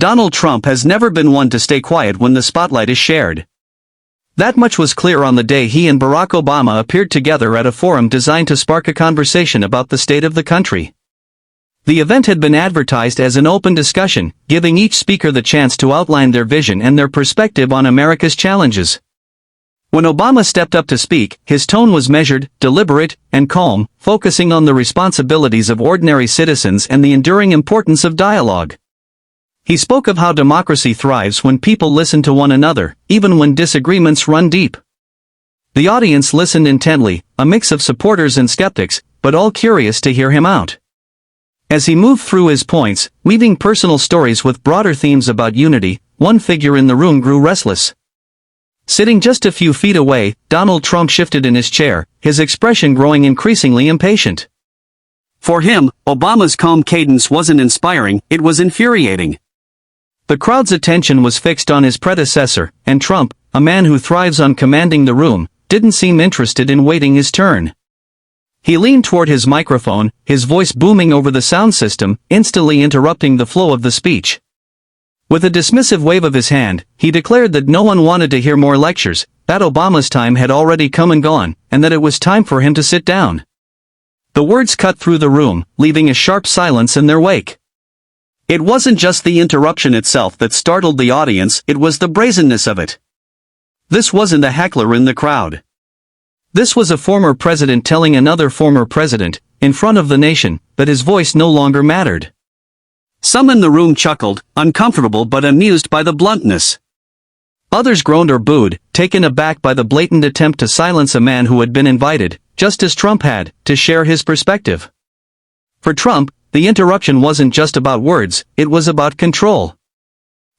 Donald Trump has never been one to stay quiet when the spotlight is shared. That much was clear on the day he and Barack Obama appeared together at a forum designed to spark a conversation about the state of the country. The event had been advertised as an open discussion, giving each speaker the chance to outline their vision and their perspective on America's challenges. When Obama stepped up to speak, his tone was measured, deliberate, and calm, focusing on the responsibilities of ordinary citizens and the enduring importance of dialogue. He spoke of how democracy thrives when people listen to one another, even when disagreements run deep. The audience listened intently, a mix of supporters and skeptics, but all curious to hear him out. As he moved through his points, weaving personal stories with broader themes about unity, one figure in the room grew restless. Sitting just a few feet away, Donald Trump shifted in his chair, his expression growing increasingly impatient. For him, Obama's calm cadence wasn't inspiring, it was infuriating. The crowd's attention was fixed on his predecessor, and Trump, a man who thrives on commanding the room, didn't seem interested in waiting his turn. He leaned toward his microphone, his voice booming over the sound system, instantly interrupting the flow of the speech. With a dismissive wave of his hand, he declared that no one wanted to hear more lectures, that Obama's time had already come and gone, and that it was time for him to sit down. The words cut through the room, leaving a sharp silence in their wake. It wasn't just the interruption itself that startled the audience, it was the brazenness of it. This wasn't a heckler in the crowd. This was a former president telling another former president, in front of the nation, that his voice no longer mattered. Some in the room chuckled, uncomfortable but amused by the bluntness. Others groaned or booed, taken aback by the blatant attempt to silence a man who had been invited, just as Trump had, to share his perspective. For Trump, the interruption wasn't just about words, it was about control.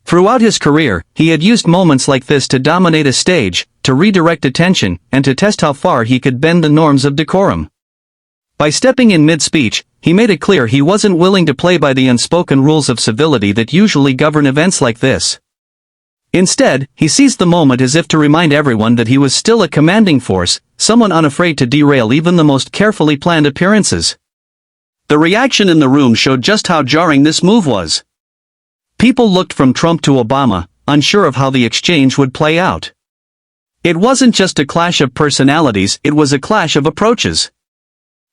Throughout his career, he had used moments like this to dominate a stage, to redirect attention, and to test how far he could bend the norms of decorum. By stepping in mid-speech, he made it clear he wasn't willing to play by the unspoken rules of civility that usually govern events like this. Instead, he seized the moment as if to remind everyone that he was still a commanding force, someone unafraid to derail even the most carefully planned appearances. The reaction in the room showed just how jarring this move was. People looked from Trump to Obama, unsure of how the exchange would play out. It wasn't just a clash of personalities, it was a clash of approaches.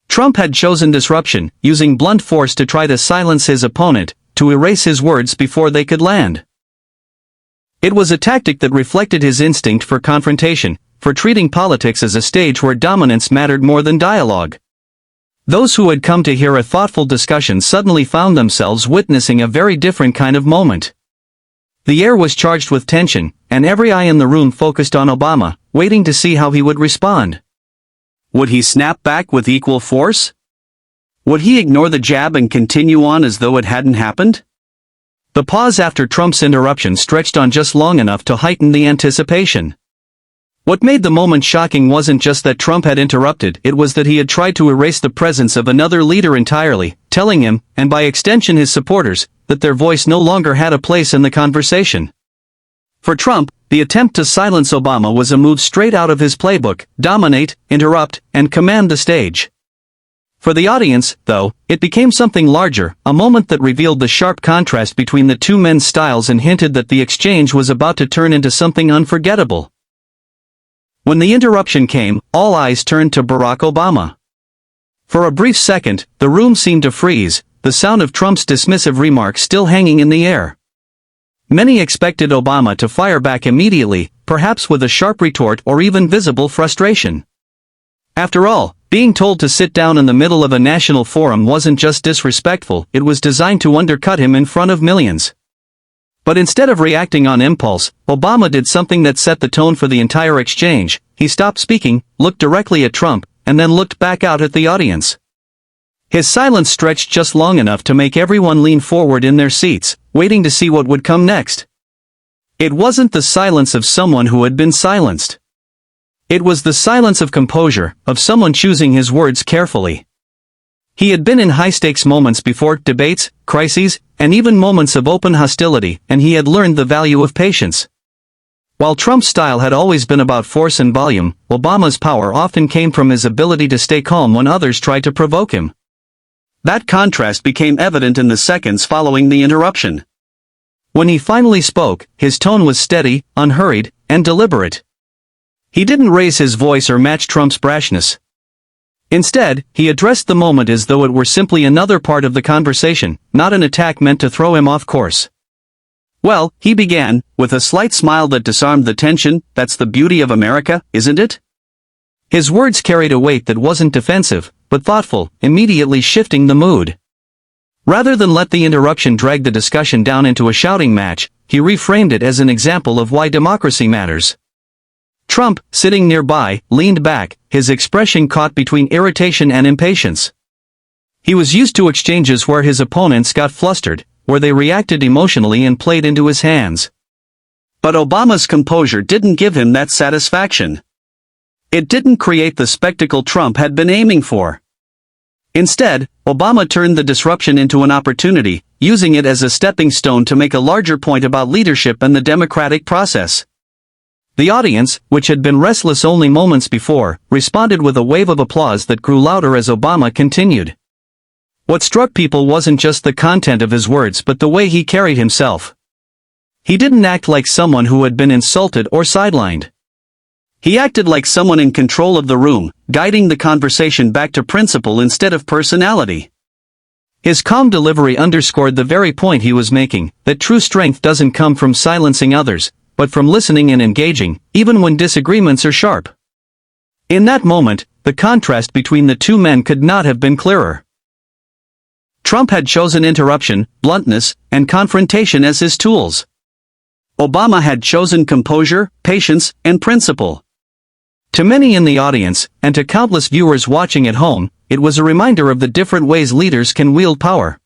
Trump had chosen disruption, using blunt force to try to silence his opponent, to erase his words before they could land. It was a tactic that reflected his instinct for confrontation, for treating politics as a stage where dominance mattered more than dialogue. Those who had come to hear a thoughtful discussion suddenly found themselves witnessing a very different kind of moment. The air was charged with tension, and every eye in the room focused on Obama, waiting to see how he would respond. Would he snap back with equal force? Would he ignore the jab and continue on as though it hadn't happened? The pause after Trump's interruption stretched on just long enough to heighten the anticipation. What made the moment shocking wasn't just that Trump had interrupted, it was that he had tried to erase the presence of another leader entirely, telling him, and by extension his supporters, that their voice no longer had a place in the conversation. For Trump, the attempt to silence Obama was a move straight out of his playbook: dominate, interrupt, and command the stage. For the audience, though, it became something larger, a moment that revealed the sharp contrast between the two men's styles and hinted that the exchange was about to turn into something unforgettable. When the interruption came, all eyes turned to Barack Obama. For a brief second, the room seemed to freeze, the sound of Trump's dismissive remarks still hanging in the air. Many expected Obama to fire back immediately, perhaps with a sharp retort or even visible frustration. After all, being told to sit down in the middle of a national forum wasn't just disrespectful, it was designed to undercut him in front of millions. But instead of reacting on impulse, Obama did something that set the tone for the entire exchange. He stopped speaking, looked directly at Trump, and then looked back out at the audience. His silence stretched just long enough to make everyone lean forward in their seats, waiting to see what would come next. It wasn't the silence of someone who had been silenced. It was the silence of composure, of someone choosing his words carefully. He had been in high-stakes moments before, debates, crises, and even moments of open hostility, and he had learned the value of patience. While Trump's style had always been about force and volume, Obama's power often came from his ability to stay calm when others tried to provoke him. That contrast became evident in the seconds following the interruption. When he finally spoke, his tone was steady, unhurried, and deliberate. He didn't raise his voice or match Trump's brashness. Instead, he addressed the moment as though it were simply another part of the conversation, not an attack meant to throw him off course. "Well," he began, with a slight smile that disarmed the tension, "that's the beauty of America, isn't it?" His words carried a weight that wasn't defensive, but thoughtful, immediately shifting the mood. Rather than let the interruption drag the discussion down into a shouting match, he reframed it as an example of why democracy matters. Trump, sitting nearby, leaned back, his expression caught between irritation and impatience. He was used to exchanges where his opponents got flustered, where they reacted emotionally and played into his hands. But Obama's composure didn't give him that satisfaction. It didn't create the spectacle Trump had been aiming for. Instead, Obama turned the disruption into an opportunity, using it as a stepping stone to make a larger point about leadership and the democratic process. The audience, which had been restless only moments before, responded with a wave of applause that grew louder as Obama continued. What struck people wasn't just the content of his words but the way he carried himself. He didn't act like someone who had been insulted or sidelined. He acted like someone in control of the room, guiding the conversation back to principle instead of personality. His calm delivery underscored the very point he was making, that true strength doesn't come from silencing others, but from listening and engaging, even when disagreements are sharp. In that moment, the contrast between the two men could not have been clearer. Trump had chosen interruption, bluntness, and confrontation as his tools. Obama had chosen composure, patience, and principle. To many in the audience, and to countless viewers watching at home, it was a reminder of the different ways leaders can wield power.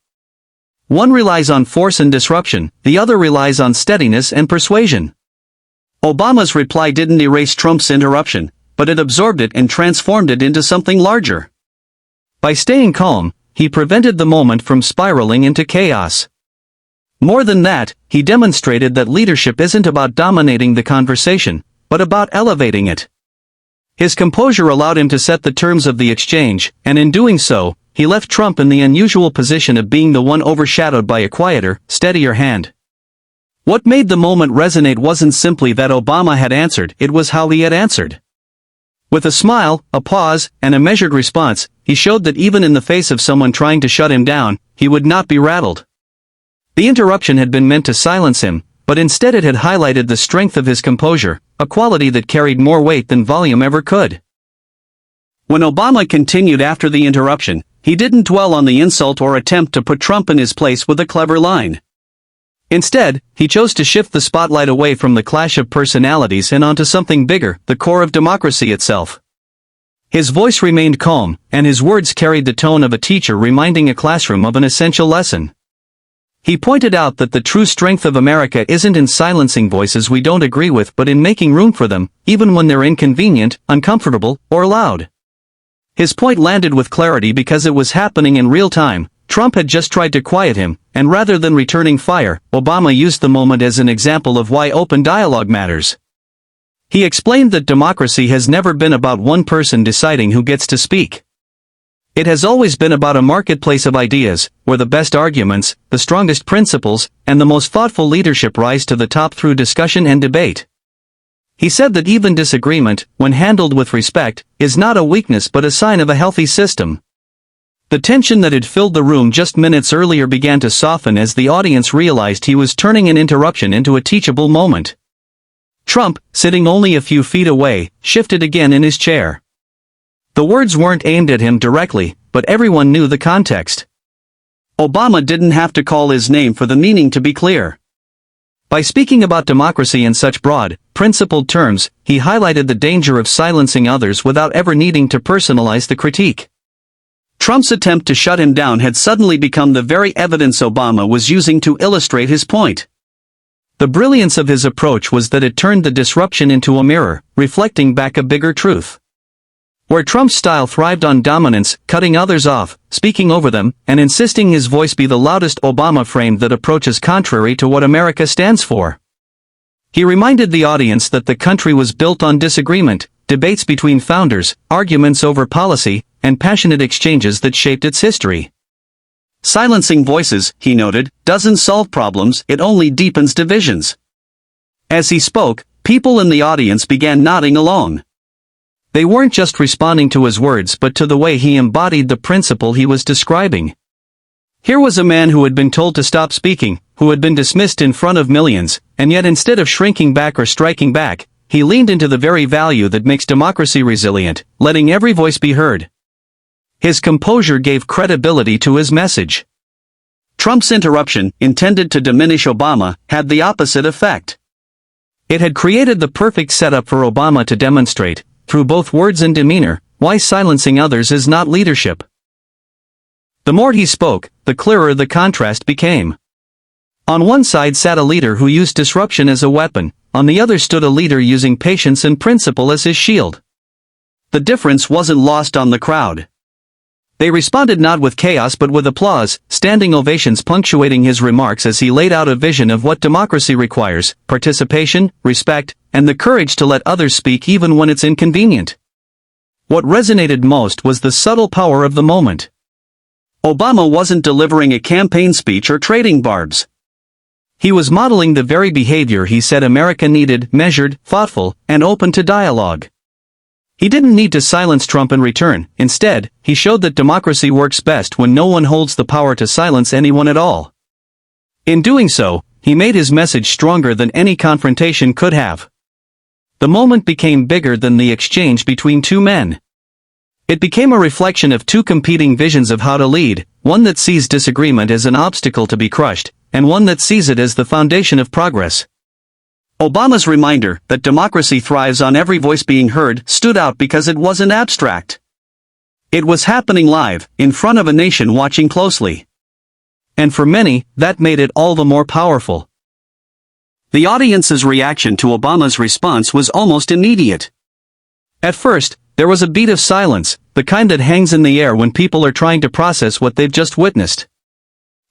One relies on force and disruption, the other relies on steadiness and persuasion. Obama's reply didn't erase Trump's interruption, but it absorbed it and transformed it into something larger. By staying calm, he prevented the moment from spiraling into chaos. More than that, he demonstrated that leadership isn't about dominating the conversation, but about elevating it. His composure allowed him to set the terms of the exchange, and in doing so, he left Trump in the unusual position of being the one overshadowed by a quieter, steadier hand. What made the moment resonate wasn't simply that Obama had answered, it was how he had answered. With a smile, a pause, and a measured response, he showed that even in the face of someone trying to shut him down, he would not be rattled. The interruption had been meant to silence him, but instead it had highlighted the strength of his composure, a quality that carried more weight than volume ever could. When Obama continued after the interruption, he didn't dwell on the insult or attempt to put Trump in his place with a clever line. Instead, he chose to shift the spotlight away from the clash of personalities and onto something bigger, the core of democracy itself. His voice remained calm, and his words carried the tone of a teacher reminding a classroom of an essential lesson. He pointed out that the true strength of America isn't in silencing voices we don't agree with but in making room for them, even when they're inconvenient, uncomfortable, or loud. His point landed with clarity because it was happening in real time. Trump had just tried to quiet him, and rather than returning fire, Obama used the moment as an example of why open dialogue matters. He explained that democracy has never been about one person deciding who gets to speak. It has always been about a marketplace of ideas, where the best arguments, the strongest principles, and the most thoughtful leadership rise to the top through discussion and debate. He said that even disagreement, when handled with respect, is not a weakness but a sign of a healthy system. The tension that had filled the room just minutes earlier began to soften as the audience realized he was turning an interruption into a teachable moment. Trump, sitting only a few feet away, shifted again in his chair. The words weren't aimed at him directly, but everyone knew the context. Obama didn't have to call his name for the meaning to be clear. By speaking about democracy in such broad, principled terms, he highlighted the danger of silencing others without ever needing to personalize the critique. Trump's attempt to shut him down had suddenly become the very evidence Obama was using to illustrate his point. The brilliance of his approach was that it turned the disruption into a mirror, reflecting back a bigger truth. Where Trump's style thrived on dominance, cutting others off, speaking over them, and insisting his voice be the loudest, Obama framed that approach as contrary to what America stands for. He reminded the audience that the country was built on disagreement, debates between founders, arguments over policy, and passionate exchanges that shaped its history. Silencing voices, he noted, doesn't solve problems, it only deepens divisions. As he spoke, people in the audience began nodding along. They weren't just responding to his words but to the way he embodied the principle he was describing. Here was a man who had been told to stop speaking, who had been dismissed in front of millions, and yet instead of shrinking back or striking back, he leaned into the very value that makes democracy resilient, letting every voice be heard. His composure gave credibility to his message. Trump's interruption, intended to diminish Obama, had the opposite effect. It had created the perfect setup for Obama to demonstrate, through both words and demeanor, why silencing others is not leadership. The more he spoke, the clearer the contrast became. On one side sat a leader who used disruption as a weapon, on the other stood a leader using patience and principle as his shield. The difference wasn't lost on the crowd. They responded not with chaos but with applause, standing ovations punctuating his remarks as he laid out a vision of what democracy requires: participation, respect, and the courage to let others speak even when it's inconvenient. What resonated most was the subtle power of the moment. Obama wasn't delivering a campaign speech or trading barbs. He was modeling the very behavior he said America needed: measured, thoughtful, and open to dialogue. He didn't need to silence Trump in return. Instead, he showed that democracy works best when no one holds the power to silence anyone at all. In doing so, he made his message stronger than any confrontation could have. The moment became bigger than the exchange between two men. It became a reflection of two competing visions of how to lead, one that sees disagreement as an obstacle to be crushed, and one that sees it as the foundation of progress. Obama's reminder that democracy thrives on every voice being heard stood out because it wasn't abstract. It was happening live, in front of a nation watching closely. And for many, that made it all the more powerful. The audience's reaction to Obama's response was almost immediate. At first, there was a beat of silence, the kind that hangs in the air when people are trying to process what they've just witnessed.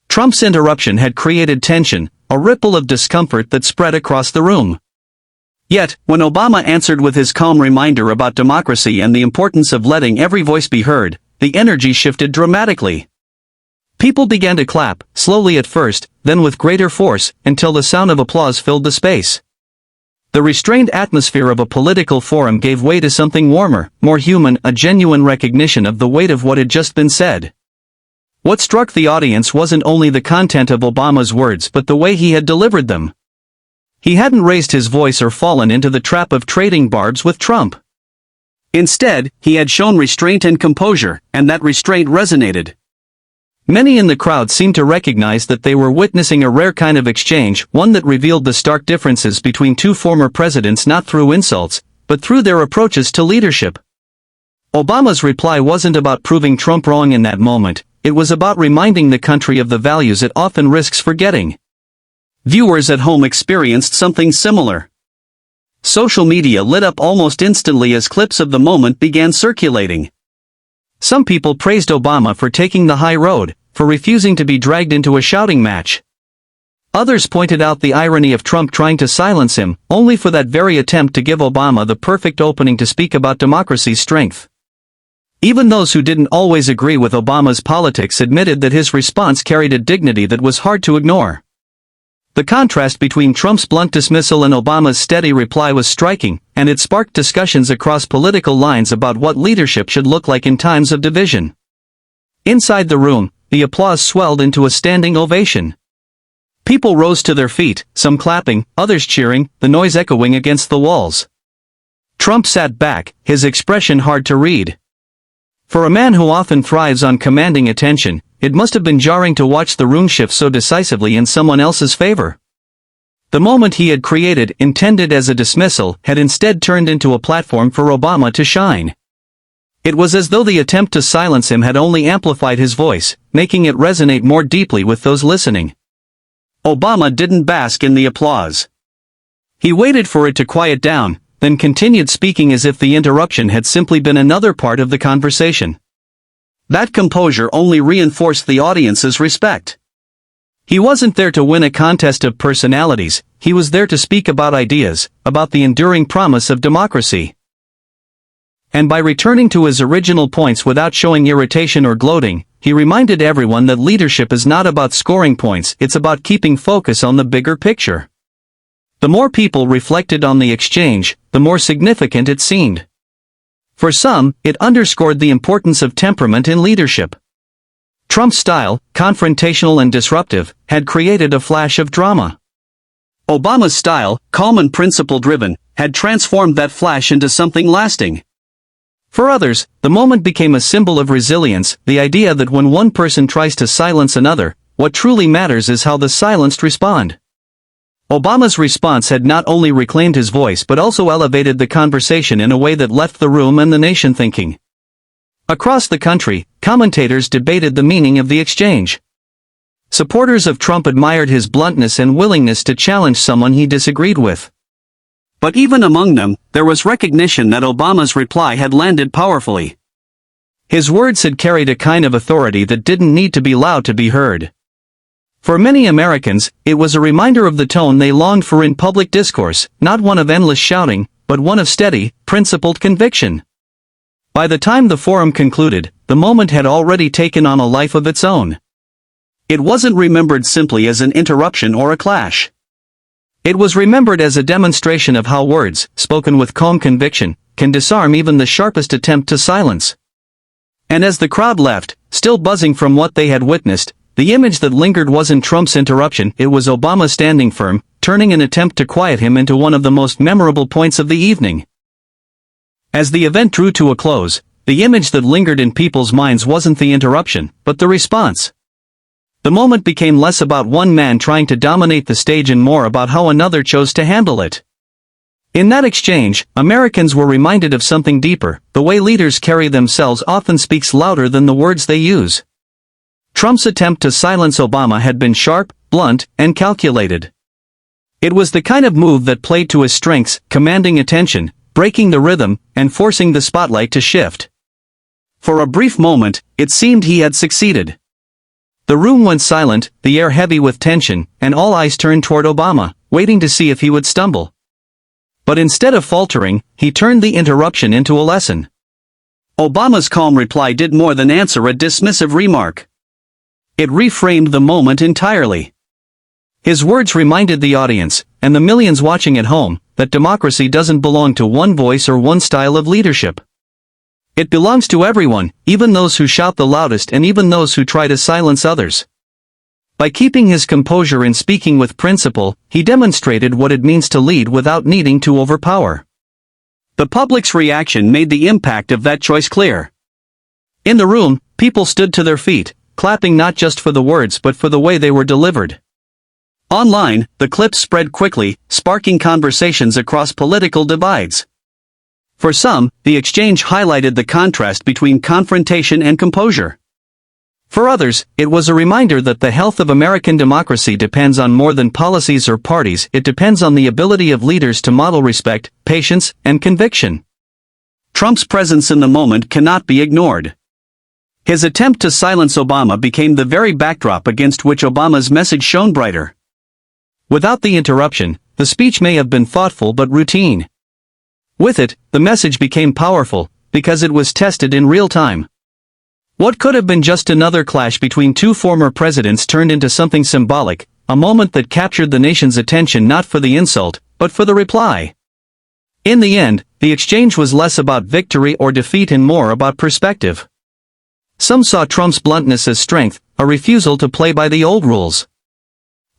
Trump's interruption had created tension, a ripple of discomfort that spread across the room. Yet, when Obama answered with his calm reminder about democracy and the importance of letting every voice be heard, the energy shifted dramatically. People began to clap, slowly at first, then with greater force, until the sound of applause filled the space. The restrained atmosphere of a political forum gave way to something warmer, more human, a genuine recognition of the weight of what had just been said. What struck the audience wasn't only the content of Obama's words but the way he had delivered them. He hadn't raised his voice or fallen into the trap of trading barbs with Trump. Instead, he had shown restraint and composure, and that restraint resonated. Many in the crowd seemed to recognize that they were witnessing a rare kind of exchange, one that revealed the stark differences between two former presidents not through insults, but through their approaches to leadership. Obama's reply wasn't about proving Trump wrong in that moment, it was about reminding the country of the values it often risks forgetting. Viewers at home experienced something similar. Social media lit up almost instantly as clips of the moment began circulating. Some people praised Obama for taking the high road, for refusing to be dragged into a shouting match. Others pointed out the irony of Trump trying to silence him, only for that very attempt to give Obama the perfect opening to speak about democracy's strength. Even those who didn't always agree with Obama's politics admitted that his response carried a dignity that was hard to ignore. The contrast between Trump's blunt dismissal and Obama's steady reply was striking, and it sparked discussions across political lines about what leadership should look like in times of division. Inside the room, the applause swelled into a standing ovation. People rose to their feet, some clapping, others cheering, the noise echoing against the walls. Trump sat back, his expression hard to read. For a man who often thrives on commanding attention, it must have been jarring to watch the room shift so decisively in someone else's favor. The moment he had created, intended as a dismissal, had instead turned into a platform for Obama to shine. It was as though the attempt to silence him had only amplified his voice, making it resonate more deeply with those listening. Obama didn't bask in the applause. He waited for it to quiet down, then continued speaking as if the interruption had simply been another part of the conversation. That composure only reinforced the audience's respect. He wasn't there to win a contest of personalities, he was there to speak about ideas, about the enduring promise of democracy. And by returning to his original points without showing irritation or gloating, he reminded everyone that leadership is not about scoring points, it's about keeping focus on the bigger picture. The more people reflected on the exchange, the more significant it seemed. For some, it underscored the importance of temperament in leadership. Trump's style, confrontational and disruptive, had created a flash of drama. Obama's style, calm and principle-driven, had transformed that flash into something lasting. For others, the moment became a symbol of resilience, the idea that when one person tries to silence another, what truly matters is how the silenced respond. Obama's response had not only reclaimed his voice but also elevated the conversation in a way that left the room and the nation thinking. Across the country, commentators debated the meaning of the exchange. Supporters of Trump admired his bluntness and willingness to challenge someone he disagreed with. But even among them, there was recognition that Obama's reply had landed powerfully. His words had carried a kind of authority that didn't need to be loud to be heard. For many Americans, it was a reminder of the tone they longed for in public discourse, not one of endless shouting, but one of steady, principled conviction. By the time the forum concluded, the moment had already taken on a life of its own. It wasn't remembered simply as an interruption or a clash. It was remembered as a demonstration of how words, spoken with calm conviction, can disarm even the sharpest attempt to silence. And as the crowd left, still buzzing from what they had witnessed, the image that lingered wasn't Trump's interruption, it was Obama standing firm, turning an attempt to quiet him into one of the most memorable points of the evening. As the event drew to a close, the image that lingered in people's minds wasn't the interruption, but the response. The moment became less about one man trying to dominate the stage and more about how another chose to handle it. In that exchange, Americans were reminded of something deeper: the way leaders carry themselves often speaks louder than the words they use. Trump's attempt to silence Obama had been sharp, blunt, and calculated. It was the kind of move that played to his strengths, commanding attention, breaking the rhythm, and forcing the spotlight to shift. For a brief moment, it seemed he had succeeded. The room went silent, the air heavy with tension, and all eyes turned toward Obama, waiting to see if he would stumble. But instead of faltering, he turned the interruption into a lesson. Obama's calm reply did more than answer a dismissive remark. It reframed the moment entirely. His words reminded the audience, and the millions watching at home, that democracy doesn't belong to one voice or one style of leadership. It belongs to everyone, even those who shout the loudest and even those who try to silence others. By keeping his composure and speaking with principle, he demonstrated what it means to lead without needing to overpower. The public's reaction made the impact of that choice clear. In the room, people stood to their feet, clapping not just for the words but for the way they were delivered. Online, the clips spread quickly, sparking conversations across political divides. For some, the exchange highlighted the contrast between confrontation and composure. For others, it was a reminder that the health of American democracy depends on more than policies or parties, it depends on the ability of leaders to model respect, patience, and conviction. Trump's presence in the moment cannot be ignored. His attempt to silence Obama became the very backdrop against which Obama's message shone brighter. Without the interruption, the speech may have been thoughtful but routine. With it, the message became powerful, because it was tested in real time. What could have been just another clash between two former presidents turned into something symbolic, a moment that captured the nation's attention not for the insult, but for the reply. In the end, the exchange was less about victory or defeat and more about perspective. Some saw Trump's bluntness as strength, a refusal to play by the old rules.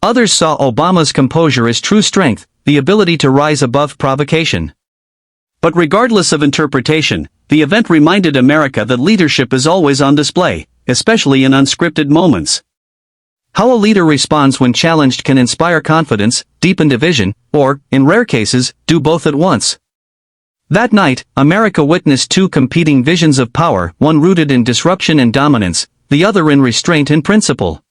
Others saw Obama's composure as true strength, the ability to rise above provocation. But regardless of interpretation, the event reminded America that leadership is always on display, especially in unscripted moments. How a leader responds when challenged can inspire confidence, deepen division, or, in rare cases, do both at once. That night, America witnessed two competing visions of power, one rooted in disruption and dominance, the other in restraint and principle.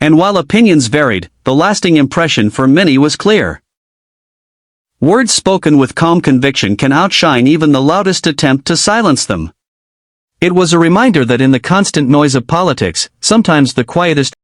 And while opinions varied, the lasting impression for many was clear. Words spoken with calm conviction can outshine even the loudest attempt to silence them. It was a reminder that in the constant noise of politics, sometimes the quietest